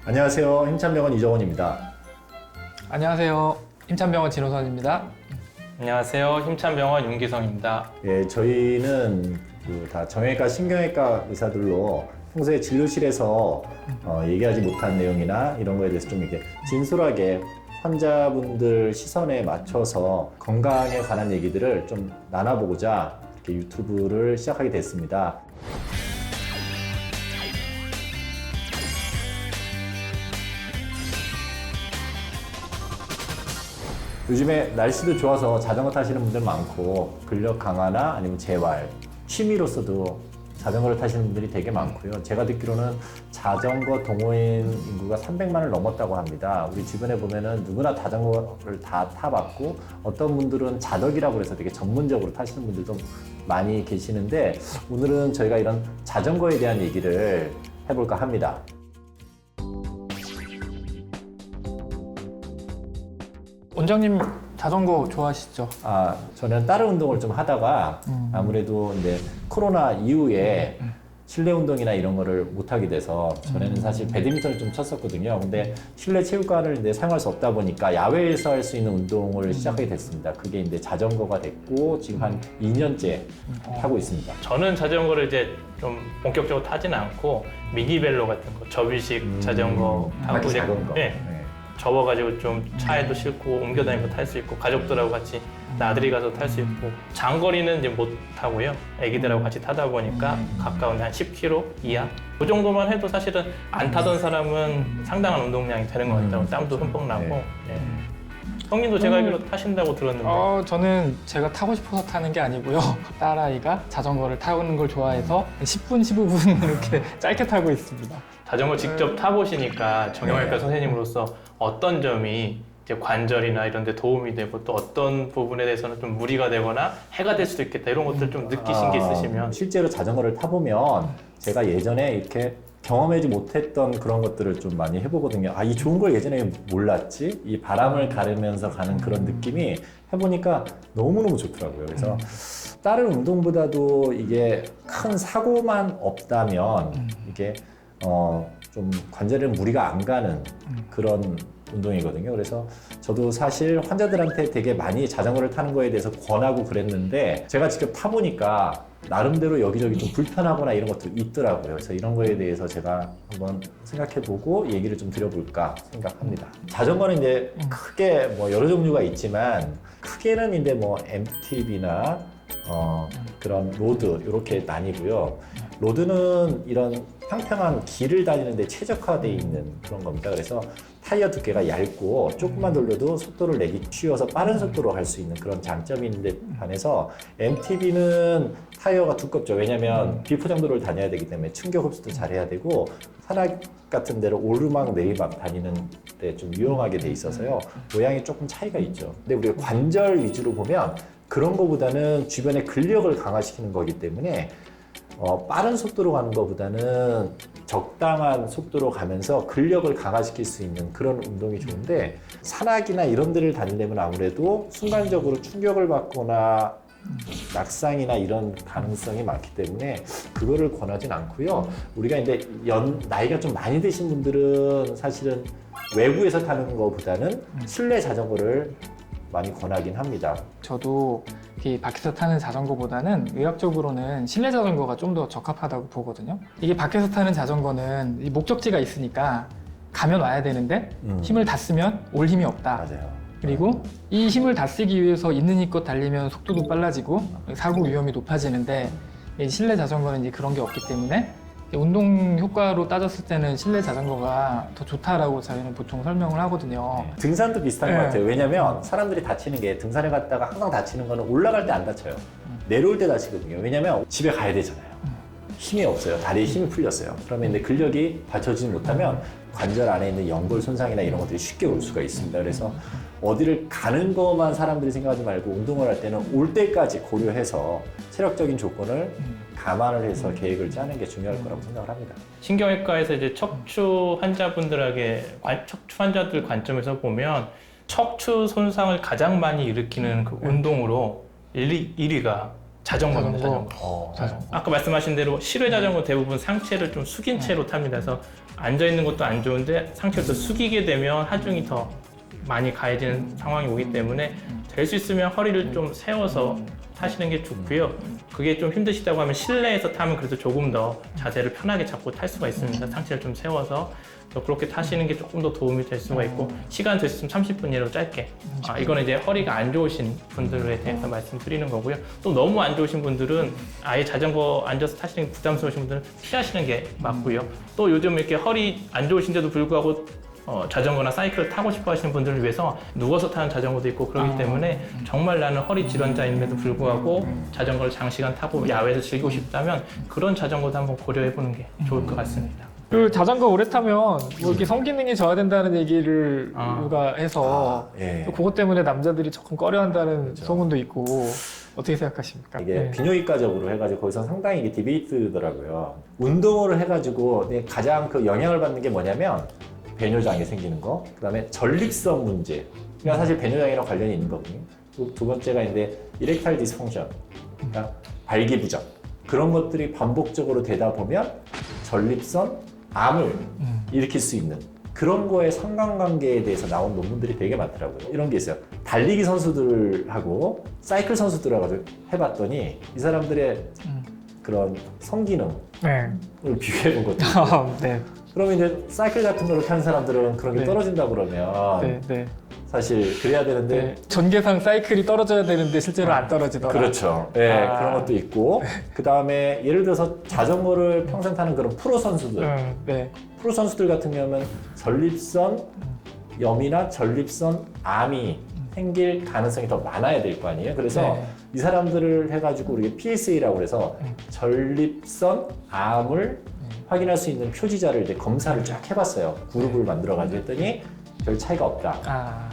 안녕하세요. 힘찬병원 이정원입니다. 안녕하세요. 힘찬병원 진호선입니다. 안녕하세요. 힘찬병원 윤기성입니다. 예, 저희는 다 정형외과, 신경외과 의사들로 평소에 진료실에서 얘기하지 못한 내용이나 이런 거에 대해서 좀 이렇게 진솔하게 환자분들 시선에 맞춰서 건강에 관한 얘기들을 좀 나눠보고자 이렇게 유튜브를 시작하게 됐습니다. 요즘에 날씨도 좋아서 자전거 타시는 분들 많고 근력 강화나 아니면 재활, 취미로서도 자전거를 타시는 분들이 되게 많고요. 제가 듣기로는 자전거 동호인 인구가 300만을 넘었다고 합니다. 우리 주변에 보면은 누구나 자전거를 다 타봤고 어떤 분들은 자덕이라고 해서 되게 전문적으로 타시는 분들도 많이 계시는데 오늘은 저희가 이런 자전거에 대한 얘기를 해볼까 합니다. 원장님 자전거 좋아하시죠? 저는 다른 운동을 좀 하다가 아무래도 이제 코로나 이후에 실내 운동이나 이런 거를 못 하게 돼서 전에는 사실 배드민턴을 좀 쳤었거든요. 근데 실내 체육관을 이제 사용할 수 없다 보니까 야외에서 할 수 있는 운동을 시작하게 됐습니다. 그게 이제 자전거가 됐고 지금 한 2년째 타고 있습니다. 저는 자전거를 이제 좀 본격적으로 타지는 않고 미니벨로 같은 거, 접이식 자전거 타고 아주 작은 거. 네. 접어가지고 좀 차에도 싣고 옮겨 다니고 탈 수 있고 가족들하고 같이 나들이 가서 탈 수 있고 장거리는 이제 못 타고요. 애기들하고 같이 타다 보니까 가까운 한 10km 이하 그 정도만 해도 사실은 안 타던 사람은 상당한 운동량이 되는 것 같다고 땀도 흠뻑 나고. 네. 형님도 제가 알기로 타신다고 들었는데. 저는 제가 타고 싶어서 타는 게 아니고요. 딸아이가 자전거를 타는 걸 좋아해서 10분, 15분 이렇게 짧게 타고 있습니다. 자전거 직접 타보시니까 정형외과 선생님으로서 어떤 점이 이제 관절이나 이런 데 도움이 되고 또 어떤 부분에 대해서는 좀 무리가 되거나 해가 될 수도 있겠다 이런 것들 좀 느끼신 게 있으시면. 실제로 자전거를 타보면 제가 예전에 이렇게 경험하지 못했던 그런 것들을 좀 많이 해보거든요. 이 좋은 걸 예전에 몰랐지? 이 바람을 가르면서 가는 그런 느낌이 해보니까 너무너무 좋더라고요. 그래서 다른 운동보다도 이게 큰 사고만 없다면 이게 좀 관절에 무리가 안 가는 그런 운동이거든요. 그래서 저도 사실 환자들한테 되게 많이 자전거를 타는 거에 대해서 권하고 그랬는데 제가 직접 타보니까 나름대로 여기저기 좀 불편하거나 이런 것도 있더라고요. 그래서 이런 거에 대해서 제가 한번 생각해보고 얘기를 좀 드려볼까 생각합니다. 자전거는 이제 크게 뭐 여러 종류가 있지만 크게는 이제 뭐 MTB나 그런 로드 이렇게 나뉘고요. 로드는 이런 평평한 길을 다니는데 최적화되어 있는 그런 겁니다. 그래서 타이어 두께가 얇고 조금만 돌려도 속도를 내기 쉬워서 빠른 속도로 갈 수 있는 그런 장점이 있는데 반해서 MTB는 타이어가 두껍죠. 왜냐하면 비포장도로를 다녀야 되기 때문에 충격 흡수도 잘해야 되고 산악 같은 데로 오르막 내리막 다니는 데 좀 유용하게 돼 있어서요. 모양이 조금 차이가 있죠. 근데 우리가 관절 위주로 보면 그런 거보다는 주변의 근력을 강화시키는 거기 때문에 빠른 속도로 가는 것보다는 적당한 속도로 가면서 근력을 강화시킬 수 있는 그런 운동이 좋은데 산악이나 이런 데를 다니려면 아무래도 순간적으로 충격을 받거나 낙상이나 이런 가능성이 많기 때문에 그거를 권하진 않고요. 우리가 이제 나이가 좀 많이 드신 분들은 사실은 외부에서 타는 것보다는 실내 자전거를 많이 권하긴 합니다. 저도 이 밖에서 타는 자전거보다는 의학적으로는 실내 자전거가 좀 더 적합하다고 보거든요. 이게 밖에서 타는 자전거는 이 목적지가 있으니까 가면 와야 되는데 힘을 다 쓰면 올 힘이 없다. 맞아요. 그리고 이 힘을 다 쓰기 위해서 있는 힘껏 달리면 속도도 빨라지고 사고 위험이 높아지는데 이 실내 자전거는 이제 그런 게 없기 때문에 운동 효과로 따졌을 때는 실내 자전거가 더 좋다라고 저희는 보통 설명을 하거든요. 등산도 비슷한 것 같아요. 왜냐면 사람들이 다치는 게 등산에 갔다가 항상 다치는 거는 올라갈 때 안 다쳐요. 내려올 때 다치거든요. 왜냐면 집에 가야 되잖아요. 힘이 없어요. 다리에 힘이 풀렸어요. 그러면 이제 근력이 받쳐주지 못하면 관절 안에 있는 연골 손상이나 이런 것들이 쉽게 올 수가 있습니다. 그래서 어디를 가는 것만 사람들이 생각하지 말고 운동을 할 때는 올 때까지 고려해서 체력적인 조건을 감안을 해서 계획을 짜는 게 중요할 거라고 생각을 합니다. 신경외과에서 이제 척추 환자들 관점에서 보면 척추 손상을 가장 많이 일으키는 그 운동으로 1위가 자전거입니다. 자전거. 자전거. 자전거. 아까 말씀하신 대로 실외 자전거 대부분 상체를 좀 숙인 채로 탑니다. 그래서 앉아 있는 것도 안 좋은데 상체를 더 숙이게 되면 하중이 더 많이 가해지는 상황이 오기 때문에 될 수 있으면 허리를 좀 세워서 타시는 게 좋고요. 그게 좀 힘드시다고 하면 실내에서 타면 그래도 조금 더 자세를 편하게 잡고 탈 수가 있습니다. 상체를 좀 세워서 그렇게 타시는 게 조금 더 도움이 될 수가 있고 시간 될 수 있으면 30분이라도 짧게. 이거는 이제 허리가 안 좋으신 분들에 대해서 말씀드리는 거고요. 또 너무 안 좋으신 분들은 아예 자전거 앉아서 타시는 게 부담스러우신 분들은 피하시는 게 맞고요. 또 요즘 이렇게 허리 안 좋으신데도 불구하고 자전거나 사이클을 타고 싶어 하시는 분들을 위해서 누워서 타는 자전거도 있고 그렇기 때문에 정말 나는 허리 질환자임에도 불구하고 자전거를 장시간 타고 야외에서 즐기고 싶다면 그런 자전거도 한번 고려해 보는 게 좋을 것 같습니다. 그 자전거 오래 타면 뭐 이렇게 성기능이 저하된다는 얘기를 누가 해서 예. 그것 때문에 남자들이 조금 꺼려한다는 소문도 있고 어떻게 생각하십니까? 이게 네. 비뇨기과적으로 해가지고 거기서 상당히 이게 디베이트더라고요. 운동을 해가지고 가장 그 영향을 받는 게 뭐냐면 배뇨장애 생기는 거, 그다음에 전립선 문제. 그러니까 사실 배뇨장애랑 관련이 있는 거거든요. 두 번째가 이제 이렉타일 디스펑션, 그러니까 발기부전. 그런 것들이 반복적으로 되다 보면 전립선 암을 일으킬 수 있는 그런 거에 상관관계에 대해서 나온 논문들이 되게 많더라고요. 이런 게 있어요. 달리기 선수들하고 사이클 선수들하고 해봤더니 이 사람들의 그런 성기능을 네. 비교해 본 것도 있고 네. 그러면 이제 사이클 같은 거를 타는 사람들은 그런 게 네. 떨어진다 그러면 네. 네. 사실 그래야 되는데 네. 전개상 사이클이 떨어져야 되는데 실제로 안 떨어지더라. 그렇죠. 네, 그런 것도 있고 그 다음에 예를 들어서 자전거를 평생 타는 그런 프로 선수들 네. 프로 선수들 같은 경우는 전립선 염이나 전립선 암이 생길 가능성이 더 많아야 될 거 아니에요. 그래서 네. 이 사람들을 해가지고 우리가 PSA라고 해서 전립선 암을 확인할 수 있는 표지자를 이제 검사를 쫙 해봤어요. 그룹을 만들어가지고 했더니 별 차이가 없다.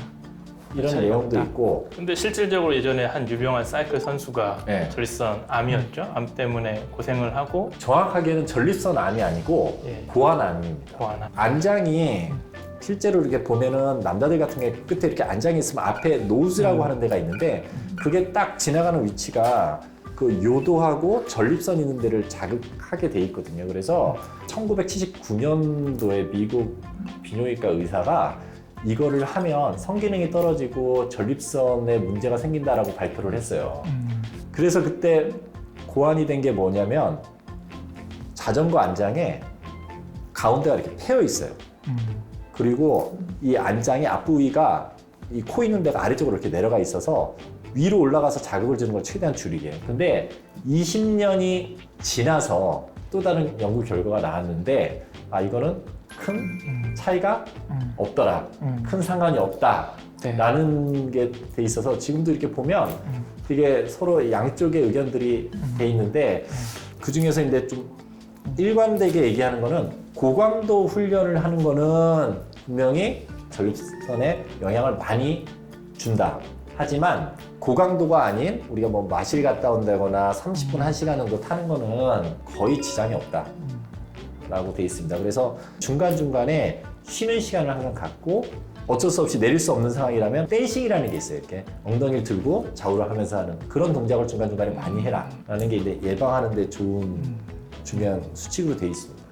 이런 차이가 내용도 없다. 있고. 근데 실질적으로 예전에 한 유명한 사이클 선수가 네. 전립선 암이었죠. 암 때문에 고생을 하고 정확하게는 전립선 암이 아니고 예. 고환암입니다. 고환암. 안장이 실제로 이렇게 보면은 남자들 같은 게 끝에 이렇게 안장이 있으면 앞에 노즈라고 하는 데가 있는데 그게 딱 지나가는 위치가 그 요도하고 전립선 있는 데를 자극하게 돼 있거든요. 그래서 1979년도에 미국 비뇨기과 의사가 이거를 하면 성기능이 떨어지고 전립선에 문제가 생긴다라고 발표를 했어요. 그래서 그때 고안이 된 게 뭐냐면 자전거 안장에 가운데가 이렇게 패여 있어요. 그리고 이 안장의 앞부위가 이 코 있는 데가 아래쪽으로 이렇게 내려가 있어서 위로 올라가서 자극을 주는 걸 최대한 줄이게. 근데 20년이 지나서 또 다른 연구 결과가 나왔는데 이거는 큰 차이가 없더라. 큰 상관이 없다. 네. 라는 게 돼 있어서 지금도 이렇게 보면 되게 서로 양쪽의 의견들이 돼 있는데 그 중에서 이제 좀 일관되게 얘기하는 거는 고강도 훈련을 하는 거는 분명히 전립선에 영향을 많이 준다. 하지만 고강도가 아닌 우리가 뭐 마실 갔다 온다거나 30분, 1시간 정도 타는 거는 거의 지장이 없다. 라고 돼 있습니다. 그래서 중간중간에 쉬는 시간을 항상 갖고 어쩔 수 없이 내릴 수 없는 상황이라면 댄싱이라는 게 있어요. 이렇게 엉덩이를 들고 좌우를 하면서 하는 그런 동작을 중간중간에 많이 해라. 라는 게 이제 예방하는 데 좋은 중요한 수칙으로 돼 있습니다.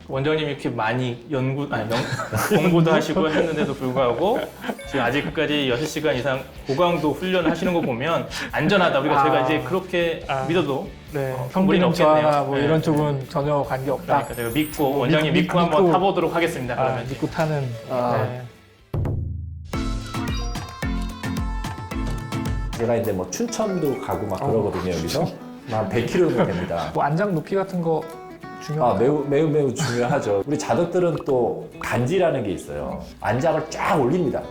원장님이 이렇게 많이 공부도 하시고 했는데도 불구하고 지금 아직까지 6시간 이상 고강도 훈련을 하시는 거 보면 안전하다. 우리가 제가 이제 그렇게 믿어도 네. 무리는 성기능 저하나 없겠네요. 뭐 네. 이런 쪽은 전혀 관계 없다. 그러니까 제가 믿고 원장님 믿고 한번 믿고- 타보도록 하겠습니다. 그러면 믿고 타는. 네. 제가 이제 뭐 춘천도 가고 막 그러거든요. 여기서 한 100km 됩니다. 뭐 안장 높이 같은 거 중요해요. 매우 중요하죠. 우리 자덕들은 또 간지라는 게 있어요. 안장을 쫙 올립니다.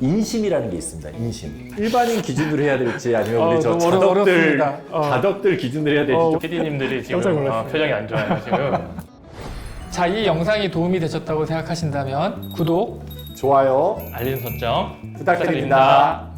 인심이라는 게 있습니다. 인심. 일반인 기준으로 해야 될지 아니면 우리 저 너무 자덕들 어렵습니다. 자덕들 기준으로 해야 될지 좀 PD님들이 깜짝 지금 놀랐어요. 표정이 안 좋아요. 지금. 자, 이 영상이 도움이 되셨다고 생각하신다면 구독, 좋아요 알림 설정 부탁드립니다.